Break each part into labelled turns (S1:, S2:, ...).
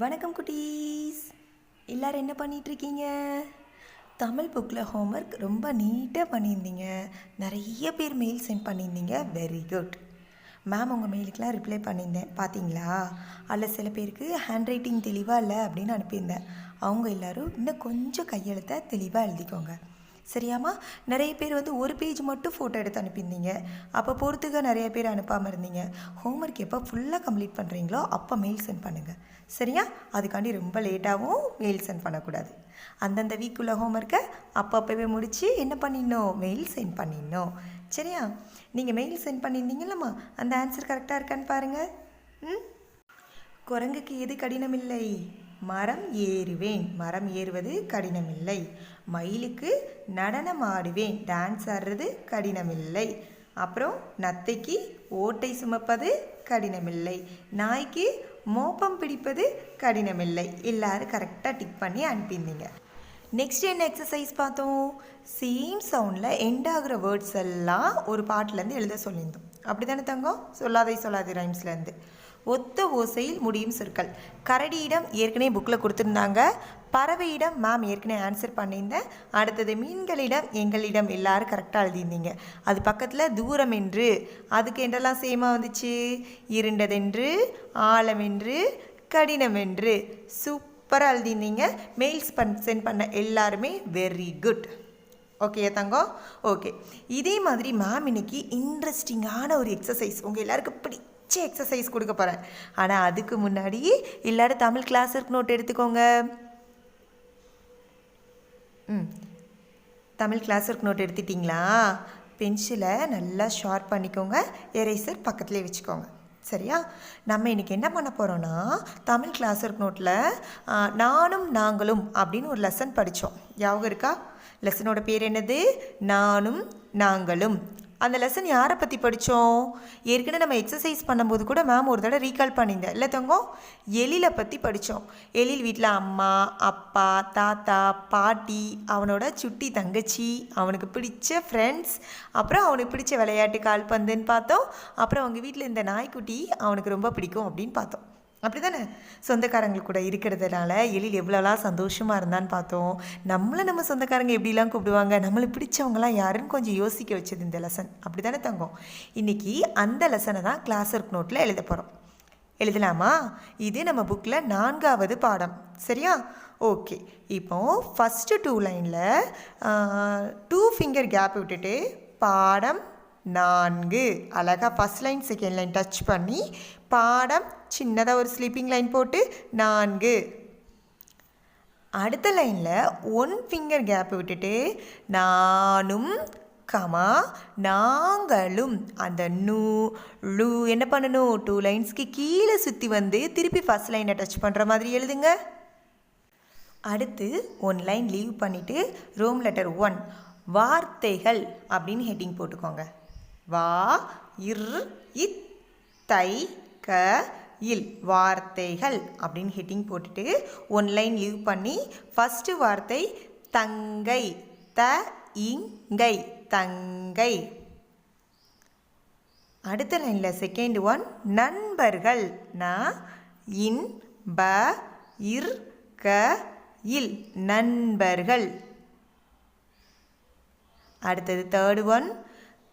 S1: வணக்கம் குட்டீஸ். எல்லோரும் என்ன பண்ணிகிட்ருக்கீங்க? தமிழ் புக்கில் ஹோம்ஒர்க் ரொம்ப நீட்டாக பண்ணியிருந்தீங்க. நிறைய பேர் மெயில் சென்ட் பண்ணியிருந்தீங்க. Very good. மேம் உங்கள் மெயிலுக்கெலாம் ரிப்ளை பண்ணியிருந்தேன், பார்த்தீங்களா? அதில் சில பேருக்கு ஹேண்ட் ரைட்டிங் தெளிவாக இல்லை அப்படின்னு அனுப்பியிருந்தேன். அவங்க எல்லோரும் இன்னும் கொஞ்சம் கையெழுத்தை தெளிவாக எழுதிக்கோங்க, சரியாம்மா? நிறைய பேர் ஒரு பேஜ் மட்டும் ஃபோட்டோ எடுத்து அனுப்பியிருந்தீங்க. அப்போ பொறுத்துக்க நிறைய பேர் அனுப்பாமல் இருந்தீங்க. ஹோம்ஒர்க் எப்போ ஃபுல்லாக கம்ப்ளீட் பண்ணுறீங்களோ அப்போ மெயில் சென்ட் பண்ணுங்கள், சரியா? அதுக்காண்டி ரொம்ப லேட்டாகவும் மெயில் சென்ட் பண்ணக்கூடாது. அந்தந்த வீக்குள்ள ஹோம்ஒர்க்கை அப்பப்போவே முடித்து என்ன பண்ணிடணும்? மெயில் சென்ட் பண்ணிடணும், சரியா? நீங்கள் மெயில் சென்ட் பண்ணியிருந்தீங்களம்மா, அந்த ஆன்சர் கரெக்டாக இருக்கான்னு பாருங்கள். குரங்குக்கு எது கடினமில்லை? மரம் ஏறுவேன். மரம் ஏறுவது கடினமில்லை. மயிலுக்கு நடனம் ஆடுவேன். டான்ஸ் ஆடுறது கடினமில்லை. அப்புறம் நத்தைக்கு ஓட்டை சுமப்பது கடினமில்லை. நாய்க்கு மோப்பம் பிடிப்பது கடினமில்லை. எல்லாரும் கரெக்டாக டிக் பண்ணி அனுப்பியிருந்தீங்க. நெக்ஸ்ட் என்ன எக்ஸசைஸ் பார்த்தோம்? சேம் சவுண்டில் எண்ட் ஆகிற வேர்ட்ஸ் எல்லாம் ஒரு பாட்டிலேருந்து எழுத சொல்லியிருந்தோம். அப்படி தானே தங்கம்? சொல்லாதை ரைம்ஸ்லேருந்து. ஒத்த ஓசையில் முடியும் சொற்கள். கரடியிடம் ஏற்கனவே புக்கில் கொடுத்துருந்தாங்க. பறவையிடம் மேம் ஏற்கனவே ஆன்சர் பண்ணியிருந்தேன். அடுத்தது மீன்களிடம், எங்களிடம் எல்லாரும் கரெக்டாக எழுதியிருந்தீங்க. அது பக்கத்தில் தூரம் என்று, அதுக்கு என்றெல்லாம் சேமாக வந்துச்சு. இருண்டதென்று, ஆழமென்று, கடினமென்று. சூப்பராக எழுதியிருந்தீங்க. மெயில்ஸ் சென்ட் பண்ண எல்லாருமே வெரி குட். ஓகே தங்கம்? ஓகே. இதே மாதிரி மேம் இன்னைக்கு இன்ட்ரெஸ்டிங்கான ஒரு எக்ஸசைஸ் உங்கள் எல்லாருக்கும் எக்ஸசைஸ் கொடுக்க போகிறேன். ஆனால் அதுக்கு முன்னாடி எல்லாரும் தமிழ் கிளாஸ் ஒர்க் நோட் எடுத்துக்கோங்க. தமிழ் கிளாஸ் ஒர்க் நோட் எடுத்துட்டிங்களா? பென்சிலை நல்லா ஷார்ப் பண்ணிக்கோங்க. எரேசர் பக்கத்துலேயே வச்சுக்கோங்க, சரியா? நம்ம இன்றைக்கி என்ன பண்ண போகிறோன்னா, தமிழ் கிளாஸ் ஒர்க் நோட்டில் நானும் நாங்களும் அப்படின்னு ஒரு லெசன் படித்தோம். ஞாபகம் இருக்கா? லெசனோட பேர் என்னது? நானும் நாங்களும். அந்த லெசன் யாரை பற்றி படித்தோம்? ஏற்கனவே நம்ம எக்ஸசைஸ் பண்ணும்போது கூட மேம் ஒரு தடவை ரீகால் பண்ணியிருந்தேன் இல்லை தங்கம்? எழிலை பற்றி படித்தோம். எழில் வீட்டில் அம்மா, அப்பா, தாத்தா, பாட்டி, அவனோட சுட்டி தங்கச்சி, அவனுக்கு பிடிச்ச ஃப்ரெண்ட்ஸ், அப்புறம் அவனுக்கு பிடிச்ச விளையாட்டு கால்பந்துன்னு பார்த்தோம். அப்புறம் அவங்க வீட்டில் இந்த நாய்க்குட்டி அவனுக்கு ரொம்ப பிடிக்கும் அப்படின்னு பார்த்தோம். அப்படி தானே? சொந்தக்காரங்களுக்கு கூட இருக்கிறதுனால எழில் எவ்வளோலாம் சந்தோஷமாக இருந்தான்னு பார்த்தோம். நம்ம சொந்தக்காரங்க எப்படிலாம் கூப்பிடுவாங்க, நம்மளுக்கு பிடிச்சவங்களாம் யாருன்னு கொஞ்சம் யோசிக்க வச்சது இந்த லெசன். அப்படி தானே தங்கம்? இன்றைக்கி அந்த லெசனை தான் கிளாஸ் ஒர்க் நோட்டில் எழுத போகிறோம். எழுதலாமா? இது நம்ம புக்கில் 4வது பாடம், சரியா? ஓகே. இப்போது ஃபஸ்ட்டு 2 லைனில் 2 ஃபிங்கர் கேப் விட்டுட்டு பாடம் 4 அழகாக first line second line touch பண்ணி பாடம் சின்னதாக ஒரு ஸ்லீப்பிங் லைன் போட்டு 4. அடுத்த லைனில் 1 ஃபிங்கர் கேப் விட்டுட்டு நானும் கமா நாங்களும், அந்த நூ லூ என்ன பண்ணணும்? 2 லைன்ஸ்க்கு கீழே சுற்றி வந்து திருப்பி ஃபஸ்ட் லைனை டச் பண்ணுற மாதிரி எழுதுங்க. அடுத்து 1 லைன் லீவ் பண்ணிவிட்டு ரோம் லெட்டர் 1 வார்த்தைகள் அப்படின்னு ஹெட்டிங் போட்டுக்கோங்க. வா இர் இத் தை க இல், வார்த்தைகள் அப்படின்னு ஹெட்டிங் போட்டுட்டு 1 லைன் லீவ் பண்ணி ஃபஸ்ட்டு வார்த்தை தங்கை, த இங்கை, தங்கை. அடுத்த லைனில் செகண்ட் 1 நண்பர்கள், ந இன் ப இர் க இல், நண்பர்கள். அடுத்தது தேர்ட் 1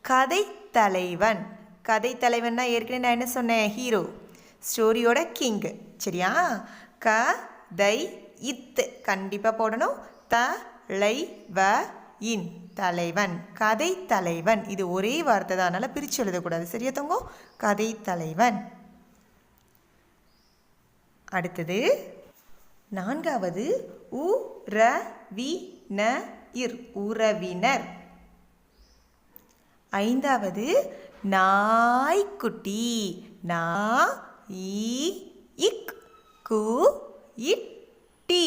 S1: கதை தலைவன். கதை தலைவன்னா ஏற்கனவே நான் என்ன சொன்னேன்? ஹீரோ, ஸ்டோரியோட கிங், சரியா? க தை இத்து கண்டிப்பாக போடணும். த லை வ இன், தலைவன், கதை தலைவன். இது ஒரே வார்த்தை தான், அதனால் பிரித்து எழுதக்கூடாது, சரியா தங்கம்? கதை தலைவன். அடுத்தது 4வது உ ர வி ந இர், உறவினர். 5வது நாய்க்குட்டி, நா இ இக் கு இட் டி,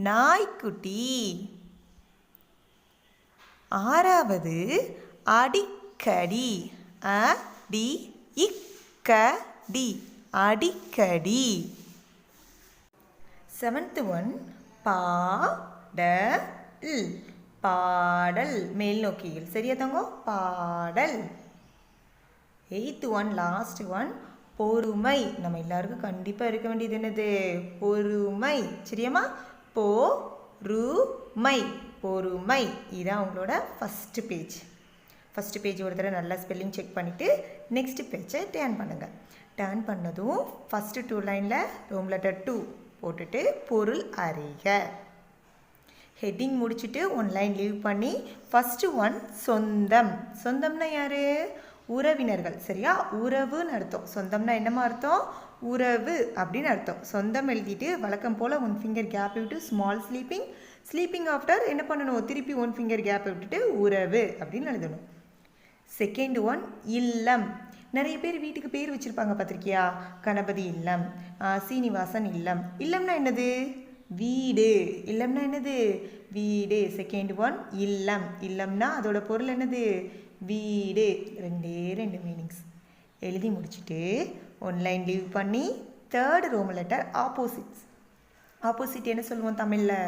S1: நாய்க்குட்டி. 6வது அடிக்கடி, அ டி இக் க டி, அடிக்கடி. 7th 1 பா ட இல், பாடல், மேல் நோக்கியில், சரியா தங்கம்? பாடல். 8th 1 லாஸ்ட் 1 பொறுமை. நம்ம எல்லாருக்கும் கண்டிப்பாக இருக்க வேண்டியது என்னது? பொறுமை. சரியாம்மா? பொறுமை. பொறுமை. இதுதான் உங்களோட ஃபஸ்ட்டு பேஜ். ஃபஸ்ட்டு பேஜ் ஒரு தடவை நல்லா ஸ்பெல்லிங் செக் பண்ணிவிட்டு நெக்ஸ்ட் பேஜை டேர்ன் பண்ணுங்கள். டேர்ன் பண்ணதும் ஃபஸ்ட்டு 2 லைனில் ரோம் லெட்டர் 2 போட்டுட்டு பொருள் அறிக. ஹெட்டிங் முடிச்சுட்டு 1 லைன் லீவ் பண்ணி ஃபஸ்ட்டு 1 சொந்தம். சொந்தம்னா யார்? உறவினர்கள். சரியா? உறவுன்னு அர்த்தம். சொந்தம்னா என்னமா அர்த்தம்? உறவு அப்படின்னு அர்த்தம். சொந்தம் எழுதிட்டு வழக்கம் போல் 1 ஃபிங்கர் கேப் விட்டு ஸ்மால் ஸ்லீப்பிங். ஸ்லீப்பிங் ஆஃப்டர் என்ன பண்ணணும்? திருப்பி 1 ஃபிங்கர் கேப் விட்டுட்டு உறவு அப்படின்னு எழுதணும். செகண்ட் 1 இல்லம். நிறைய பேர் வீட்டுக்கு பேர் வச்சுருப்பாங்க பார்த்துருக்கியா? கணபதி இல்லம், சீனிவாசன் இல்லம். இல்லம்னா என்னது? வீடு. இல்லம்னா என்னது? வீடு. செகண்ட் 1 இல்லம். இல்லம்னா அதோட பொருள் என்னது? வீடு. 2 மீனிங்ஸ். எழுதி முடிச்சுட்டு 1 லைன் லீவ் பண்ணி third Roman letter opposites. Opposite என்ன சொல்லுவோம் தமிழில்?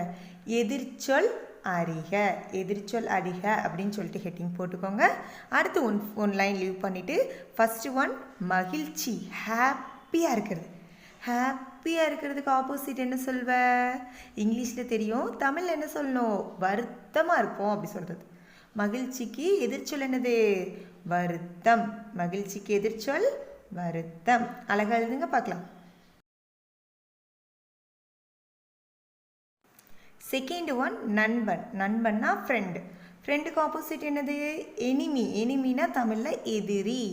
S1: எதிர்ச்சொல் அறிக. எதிர்ச்சொல் அறிக அப்படின்னு சொல்லிட்டு ஹெட்டிங் போட்டுக்கோங்க. அடுத்து 1 லைன் லீவ் பண்ணிவிட்டு ஃபஸ்ட்டு 1 மகிழ்ச்சி. ஹாப்பியாக இருக்கிறது. ஹாப்பியாக இருக்கிறதுக்கு ஆப்போசிட் என்ன சொல்வ? இங்கிலீஷில் தெரியும், தமிழில் என்ன சொல்லணும்? வருத்தமாக இருப்போம் அப்படி சொல்கிறது. மகிழ்ச்சிக்கு எதிர்ச்சொல் என்னது? வருத்தம். மகிழ்ச்சிக்கு எதிர்ச்சொல் வருத்தம். அழகாக எழுதுங்க பார்க்கலாம். செகண்ட் 1 நண்பன். நண்பன்னா ஃப்ரெண்டு. ஃப்ரெண்டுக்கு ஆப்போசிட் என்னது? எனிமி. எனிமினா தமிழில் எதிரி.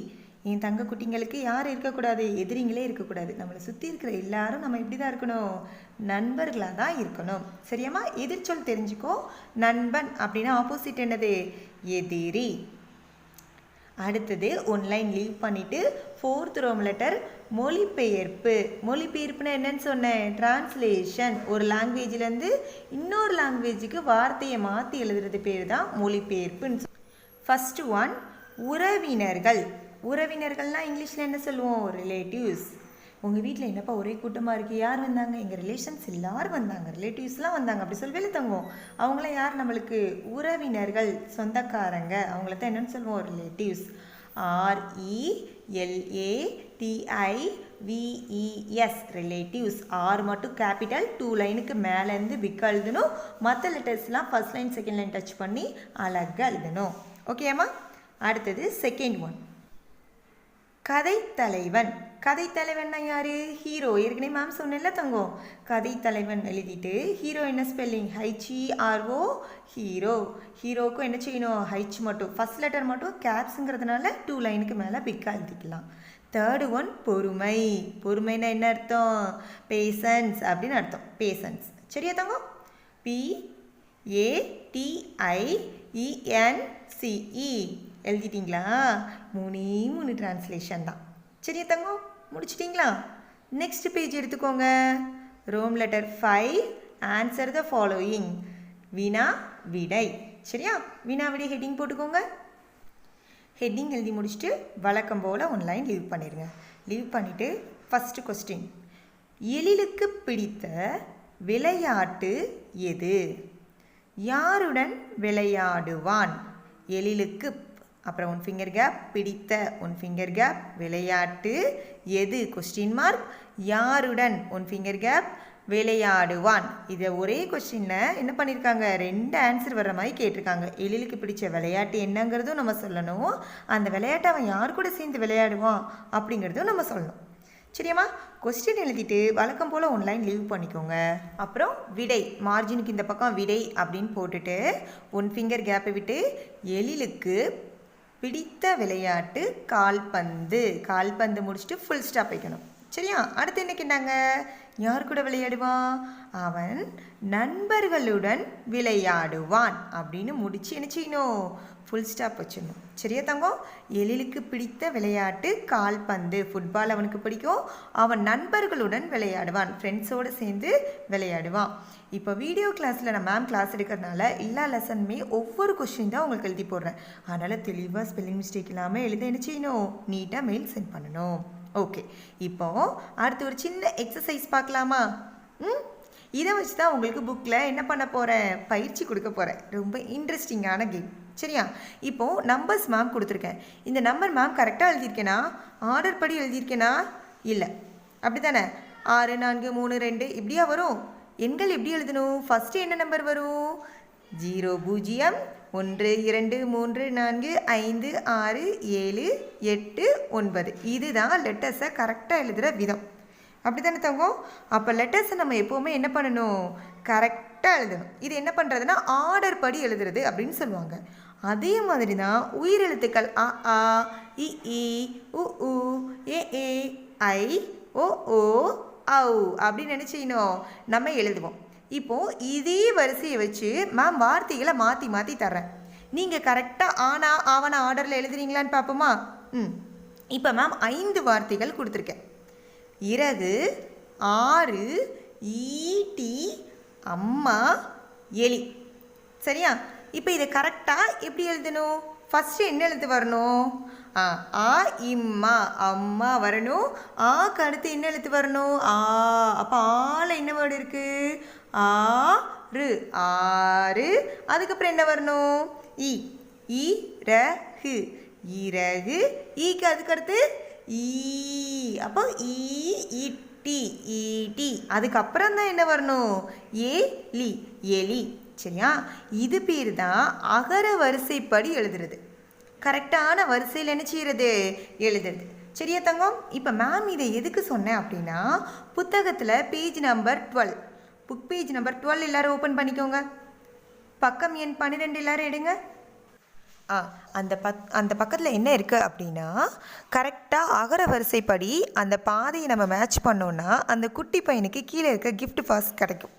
S1: என் தங்க குட்டிங்களுக்கு யார் இருக்கக்கூடாது? எதிரிங்களே இருக்கக்கூடாது. நம்மளை சுற்றி இருக்கிற எல்லாரும் நம்ம இப்படி தான் இருக்கணும், நண்பர்களாக தான் இருக்கணும். சரியாம்மா? எதிர்ச்சொல் தெரிஞ்சுக்கோ. நண்பன் அப்படின்னா ஆப்போசிட் என்னது? எதிரி. அடுத்தது 1 லைன் லீவ் பண்ணிவிட்டு ஃபோர்த் ரோம் லெட்டர் மொழிபெயர்ப்பு. மொழிபெயர்ப்புனா என்னன்னு சொன்னேன்? டிரான்ஸ்லேஷன். ஒரு லாங்குவேஜ்லேருந்து இன்னொரு லாங்குவேஜுக்கு வார்த்தையை மாற்றி எழுதுறது பேர் தான் மொழிபெயர்ப்புன்னு. ஃபஸ்ட்டு 1 உறவினர்கள். உறவினர்கள்னால் இங்கிலீஷில் என்ன சொல்லுவோம்? ரிலேட்டிவ்ஸ். உங்கள் வீட்டில் என்னப்பா ஒரே கூட்டமாக இருக்குது? யார் வந்தாங்க? எங்கள் ரிலேஷன்ஸ் எல்லோரும் வந்தாங்க, ரிலேட்டிவ்ஸ்லாம் வந்தாங்க அப்படி சொல்வேல தங்கும். அவங்களாம் யார் நம்மளுக்கு? உறவினர்கள், சொந்தக்காரங்க. அவங்கள தான் என்னென்னு சொல்லுவோம்? ரிலேட்டிவ்ஸ். RELATIVES relatives. ஆர் மட்டும் கேபிட்டல் 2 லைனுக்கு மேலேருந்து பிக் எழுதணும். மற்ற லெட்டர்ஸ்லாம் first line second line touch பண்ணி அழகாக எழுதணும். ஓகேம்மா? அடுத்தது செகண்ட் 1 கதைத்தலைவன். கதைத்தலைவன்னா யார்? ஹீரோ. ஏற்கனவே மேம் சொன்னேன்ல தங்கம், கதைத்தலைவன் எழுதிட்டு ஹீரோ என்ன ஸ்பெல்லிங்? HERO. ஹீரோ. ஹீரோக்கும் என்ன செய்யணும்? ஹைச் மட்டும், ஃபஸ்ட் லெட்டர் மட்டும் கேப்ஸுங்கிறதுனால 2 லைனுக்கு மேலே பிக்காக எழுதிக்கலாம். தேர்டு 1 பொறுமை. பொறுமைனா என்ன அர்த்தம்? பேசன்ஸ் அப்படின்னு அர்த்தம். பேசன்ஸ். சரியா தங்கம்? PATIENCE எழுதிட்டிங்களா? 3 டிரான்ஸ்லேஷன் தான். சரியா தங்கம்? முடிச்சிட்டிங்களா? நெக்ஸ்ட் பேஜ் எடுத்துக்கோங்க. Roman letter 5 answer the following. வினா விடை. சரியா? வினா விடை ஹெட்டிங் போட்டுக்கோங்க. ஹெட்டிங் எழுதி முடிச்சுட்டு வழக்கம் போல் 1 லைன் லீவ் பண்ணிடுங்க. லீவ் பண்ணிவிட்டு ஃபஸ்ட்டு கொஸ்டின், எழிலுக்கு பிடித்த விளையாட்டு எது? யாருடன் விளையாடுவான்? எழிலுக்கு, அப்புறம் 1 ஃபிங்கர் கேப், பிடித்த 1 ஃபிங்கர் கேப், விளையாட்டு எது கொஸ்டின் மார்க், யாருடன் 1 ஃபிங்கர் கேப், விளையாடுவான். இதை ஒரே கொஸ்டினில் என்ன பண்ணியிருக்காங்க? 2 ஆன்சர் வர்ற மாதிரி கேட்டிருக்காங்க. எழிலுக்கு பிடிச்ச விளையாட்டு என்னங்கிறதும் நம்ம சொல்லணும், அந்த விளையாட்டை அவன் யார் கூட சேர்ந்து விளையாடுவான் அப்படிங்கிறதும் நம்ம சொல்லணும். சரியாம்மா? கொஸ்டின் எழுதிட்டு வழக்கம் போல் 1 லைன் லீவ் பண்ணிக்கோங்க. அப்புறம் விடை, மார்ஜினுக்கு இந்த பக்கம் விடை அப்படின்னு போட்டுட்டு 1 ஃபிங்கர் கேப்பை விட்டு எழிலுக்கு பிடித்த விளையாட்டு கால்பந்து. கால்பந்து முடிச்சுட்டு ஃபுல் ஸ்டாப் வைக்கணும். சரியா? அடுத்து என்ன கேட்டாங்க? யார் கூட விளையாடுவான்? அவன் நண்பர்களுடன் விளையாடுவான் அப்படின்னு முடிச்சு என்ன செய்யணும்? ஃபுல் ஸ்டாப் வச்சிடணும். சரியா தங்கம்? எழிலுக்கு பிடித்த விளையாட்டு கால்பந்து. ஃபுட்பால் அவனுக்கு பிடிக்கும், அவன் நண்பர்களுடன் விளையாடுவான், ஃப்ரெண்ட்ஸோடு சேர்ந்து விளையாடுவான். இப்போ வீடியோ கிளாஸில் நான் மேம் கிளாஸ் எடுக்கிறதுனால எல்லா லெசனுமே ஒவ்வொரு கொஸ்டின் தான் உங்களுக்கு எழுதி போடுறேன். அதனால் தெளிவாக ஸ்பெல்லிங் மிஸ்டேக் இல்லாமல் எழுத என்ன செய்யணும்? நீட்டாக மெயில் சென்ட் பண்ணணும். ஓகே, இப்போ அடுத்து ஒரு சின்ன எக்ஸசைஸ் பார்க்கலாமா? இதை வச்சு தான் உங்களுக்கு புக்கில் என்ன பண்ண போகிறேன்? பயிற்சி கொடுக்க போகிறேன். ரொம்ப இன்ட்ரெஸ்டிங்கான கேம். சரியா? இப்போது நம்பர்ஸ் மேம் கொடுத்துருக்கேன். இந்த நம்பர் மேம் கரெக்டாக எழுதியிருக்கேனா? ஆர்டர் படி எழுதியிருக்கேனா? இல்லை, அப்படி தானே? 6 4 3 2 இப்படியா வரும்? எண்கள் எப்படி எழுதணும்? ஃபஸ்ட்டு என்ன நம்பர் வரும்? 0 0 1 2 3 4 5 6 7 8 9. இதுதான் லெட்டர்ஸை கரெக்டாக எழுதுகிற விதம். அப்படி தானே தங்கம்? அப்போ லெட்டர்ஸை நம்ம எப்போவுமே என்ன பண்ணணும்? கரெக்டாக எழுதணும். இது என்ன பண்ணுறதுன்னா ஆர்டர் படி எழுதுறது அப்படின்னு சொல்லுவாங்க. அதே மாதிரி தான் உயிரெழுத்துக்கள் அ ஆ இ ஈ உ ஊ ஏ ஏ ஐ ஓ ஓ ஔ அப்படின்னு நினச்சிக்கணும் நம்ம எழுதுவோம். இப்போது இதே வரிசையை வச்சு மேம் வார்த்தைகளை மாற்றி மாற்றி தர்றேன். நீங்கள் கரெக்டாக ஆனா ஆவண ஆர்டரில் எழுதுறீங்களான்னு பார்ப்போமா? இப்போ மேம் 5 வார்த்தைகள் கொடுத்துருக்கேன். இறகு, ஆறு, ஈட்டி, அம்மா, எலி. சரியா? இப்போ இதை கரெக்டாக எப்படி எழுதணும்? ஃபஸ்ட்டு என்ன எழுத்து வரணும்? ஆ இம்மா, அம்மா வரணும். ஆக்கு அடுத்து என்ன எழுத்து வரணும்? ஆ. அப்போ ஆல என்ன வேர்டு இருக்குது? ஆறு, ஆறு. அதுக்கப்புறம் என்ன வரணும்? இ, இரகு, இறகு. ஈக்கு அதுக்கடுத்து ஈ. அப்போ ஈ இட்டி, ஈட்டி. அதுக்கப்புறம் தான் என்ன வரணும்? ஏலி, எலி. சரியா? இது பேர் தான் அகர வரிசைப்படி எழுதுறது. கரெக்டான வரிசையில் என்ன செய்கிறது? எழுதுறது. சரியா தங்கம்? இப்போ மேம் இதை எதுக்கு சொன்னேன் அப்படின்னா, புத்தகத்தில் page number 12, book page number 12 எல்லோரும் ஓப்பன் பண்ணிக்கோங்க. பக்கம் எண் 12 எல்லோரும் எடுங்க. அந்த பக்கத்தில் என்ன இருக்குது அப்படின்னா, கரெக்டாக அகர வரிசைப்படி அந்த பாதையை நம்ம மேட்ச் பண்ணோன்னா அந்த குட்டி பையனுக்கு கீழே இருக்க கிஃப்ட் பாஸ் கிடைக்கும்.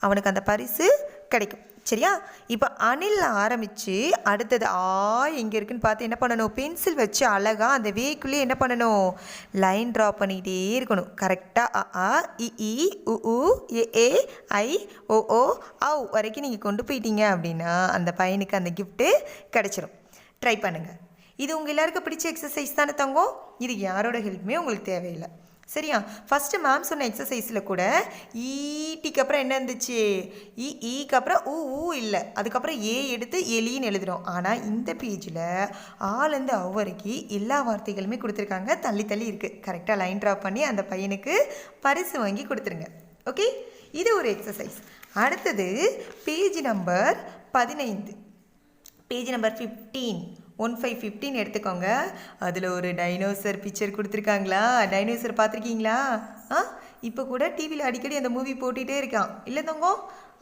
S1: அவனுக்கு அந்த பரிசு கிடைக்கும். சரியா? இப்போ அணில் ஆரம்பித்து அடுத்தது எங்கே இருக்குன்னு பார்த்து என்ன பண்ணணும்? பென்சில் வச்சு அழகாக அந்த வேக்குள்ளே என்ன பண்ணணும்? லைன் ட்ரா பண்ணிகிட்டே இருக்கணும். கரெக்டாக அ இ ஈ உ ஊ ஏ ஏ ஐ ஓ ஓ ஔ வரைக்கும் நீங்கள் கொண்டு போயிட்டீங்க அப்படின்னா அந்த பையனுக்கு அந்த கிஃப்ட்டு கிடச்சிரும். ட்ரை பண்ணுங்கள். இது உங்கள் எல்லாருக்கும் பிடிச்ச எக்ஸசைஸ் தானே தங்கம்? இது யாரோட ஹெல்ப்புமே உங்களுக்கு தேவையில்லை. சரியா? ஃபஸ்ட்டு மேம் சொன்ன எக்ஸசைஸில் கூட ஈட்டிக்கு அப்புறம் என்ன இருந்துச்சு? ஈக்கு அப்புறம் ஊ இல்லை, அதுக்கப்புறம் ஏ எடுத்து எலின்னு எழுதுகிறோம். ஆனால் இந்த பேஜில் ஆலேருந்து வரைக்கும் எல்லா வார்த்தைகளுமே கொடுத்துருக்காங்க. தள்ளி தள்ளி இருக்குது. கரெக்டாக லைன் ட்ரா பண்ணி அந்த பையனுக்கு பரிசு வாங்கி கொடுத்துருங்க. ஓகே, இது ஒரு எக்ஸசைஸ். அடுத்தது பேஜ் நம்பர் 15, பேஜ் நம்பர் 15 எடுத்துக்கோங்க. அதில் ஒரு டைனோசர் பிக்சர் கொடுத்துருக்காங்களா? டைனோசர் பார்த்துருக்கீங்களா? இப்போ கூட டிவியில் அடிக்கடி அந்த மூவி போட்டுகிட்டே இருக்கான் இல்லை தங்கம்?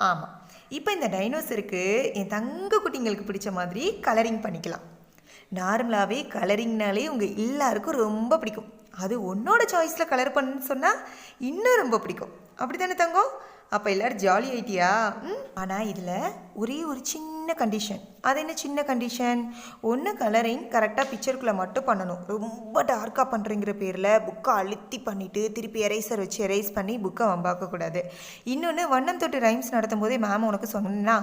S1: ஆமாம். இப்போ இந்த டைனோசருக்கு என் தங்க குட்டிங்களுக்கு பிடிச்ச மாதிரி கலரிங் பண்ணிக்கலாம். நார்மலாகவே கலரிங்னாலே உங்கள் எல்லாருக்கும் ரொம்ப பிடிக்கும். அது உன்னோட சாய்ஸில் கலர் பண்ணுன்னு சொன்னால் இன்னும் ரொம்ப பிடிக்கும். அப்படி தானே தங்கம்? அப்போ எல்லோரும் ஜாலி ஆகிட்டியா? ஆனால் இதில் ஒரே ஒரு சின்ன கண்டிஷன். அது என்ன சின்ன கண்டிஷன்? ஒன்று கலரிங் கரெக்டாக பிக்சருக்குள்ளே மட்டும் பண்ணணும். ரொம்ப டார்க்காக பண்ணுறங்கிற பேரில் புக்கை அழுத்தி பண்ணிவிட்டு திருப்பி எரேசர் வச்சு எரேஸ் பண்ணி புக்கை வம்பாக்கக்கூடாது. இன்னொன்று வண்ணம் தொட்டு ரைம்ஸ் நடத்தும் போதே மேம் உனக்கு சொன்னா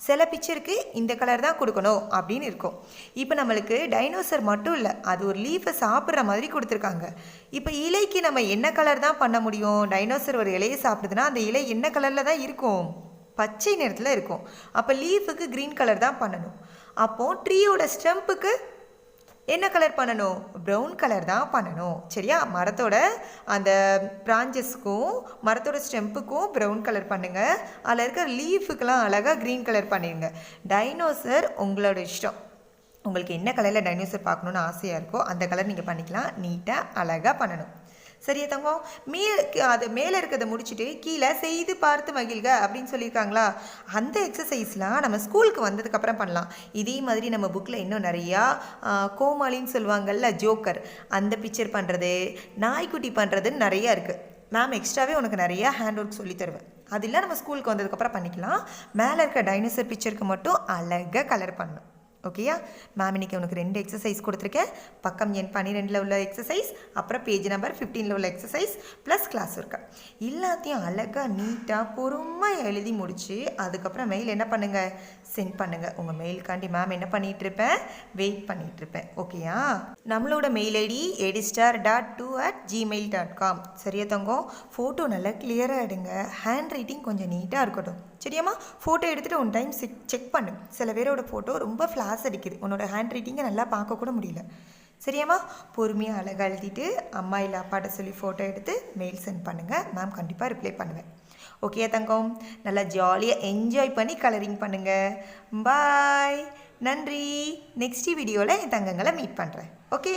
S1: சில பிக்சருக்கு இந்த கலர் தான் கொடுக்கணும் அப்படின்னு இருக்கும். இப்போ நம்மளுக்கு டைனோசர் மட்டும் இல்லை, அது ஒரு லீஃபை சாப்பிட்ற மாதிரி கொடுத்துருக்காங்க. இப்போ இலைக்கு நம்ம என்ன கலர் தான் பண்ண முடியும்? டைனோசர் ஒரு இலையை சாப்பிடுதுன்னா அந்த இலை என்ன கலரில் தான் இருக்கும்? பச்சை நிறத்தில் இருக்கும். அப்போ லீஃபுக்கு க்ரீன் கலர் தான் பண்ணணும். அப்போது ட்ரீயோட ஸ்டெம்புக்கு என்ன கலர் பண்ணணும்? ப்ரௌன் கலர் தான் பண்ணணும். சரியா? மரத்தோட அந்த பிரான்ச்சஸ்க்கும் மரத்தோட ஸ்டெம்புக்கும் ப்ரௌன் கலர் பண்ணுங்கள். அதில் இருக்கிற லீஃபுக்கெல்லாம் அழகாக க்ரீன் கலர் பண்ணிடுங்க. டைனோசர் உங்களோட இஷ்டம். உங்களுக்கு என்ன கலரில் டைனோசர் பார்க்கணுன்னு ஆசையாக இருக்கோ அந்த கலர் நீங்கள் பண்ணிக்கலாம். நீட்டாக அழகாக பண்ணணும். சரியா தங்கம்? அது மேலே இருக்கிறத முடிச்சுட்டு கீழே செய்து பார்த்து மகிழ்க அப்படின்னு சொல்லியிருக்காங்களா? அந்த எக்ஸசைஸ்லாம் நம்ம ஸ்கூலுக்கு வந்ததுக்கப்புறம் பண்ணலாம். இதே மாதிரி நம்ம புக்கில் இன்னும் நிறையா கோமாளின்னு சொல்லுவாங்கள்ல, ஜோக்கர், அந்த பிக்சர் பண்ணுறது, நாய்க்குட்டி பண்ணுறதுன்னு நிறையா இருக்குது. மேம் எக்ஸ்ட்ராவே உனக்கு நிறையா ஹேண்ட் ஒர்க் சொல்லி தருவேன். அதெல்லாம் நம்ம ஸ்கூலுக்கு வந்ததுக்கப்புறம் பண்ணிக்கலாம். மேலே இருக்க டைனோசர் பிக்சருக்கு மட்டும் அழகாக கலர் பண்ணணும். ஓகேயா? மேம் இன்றைக்கி உனக்கு 2 எக்ஸசைஸ் கொடுத்துருக்கேன். பக்கம் எண் 12 உள்ள எக்ஸசைஸ், அப்புறம் பேஜ் நம்பர் 15 உள்ள எக்ஸசைஸ் ப்ளஸ் கிளாஸ் ஒர்க்கு. எல்லாத்தையும் அழகாக நீட்டாக பொறுமையாக எழுதி முடித்து அதுக்கப்புறம் மெயில் என்ன பண்ணுங்கள்? சென்ட் பண்ணுங்கள். உங்கள் மெயிலுக்காண்டி மேம் என்ன பண்ணிகிட்ருப்பேன்? வெயிட் பண்ணிகிட்ருப்பேன். ஓகேயா? நம்மளோட மெயில் ஐடி adistar.2@gmail.com. சரியா தங்கம்? ஃபோட்டோ நல்லா கிளியராக எடுங்க. ஹேண்ட் ரைட்டிங் கொஞ்சம் நீட்டாக இருக்கட்டும். சரியாம்மா? ஃபோட்டோ எடுத்துகிட்டு ஒன் டைம் செக் பண்ணு. சில பேரோட ஃபோட்டோ ரொம்ப ஃப்ளாஷ் அடிக்குது. உன்னோட ஹேண்ட் ரைட்டிங்கை நல்லா பார்க்க கூட முடியல. சரியாம்மா? பொறுமையாக அழகாக எழுதிட்டு அம்மா இல்லை அப்பாட்ட சொல்லி ஃபோட்டோ எடுத்து மெயில் சென்ட் பண்ணுங்கள். மேம் கண்டிப்பாக ரிப்ளை பண்ணுவேன். ஓகே தங்கம், நல்லா ஜாலியாக என்ஜாய் பண்ணி கலரிங் பண்ணுங்கள். பாய், நன்றி. நெக்ஸ்ட் வீடியோவில் என் தங்கங்களை மீட் பண்ணுறேன். ஓகே.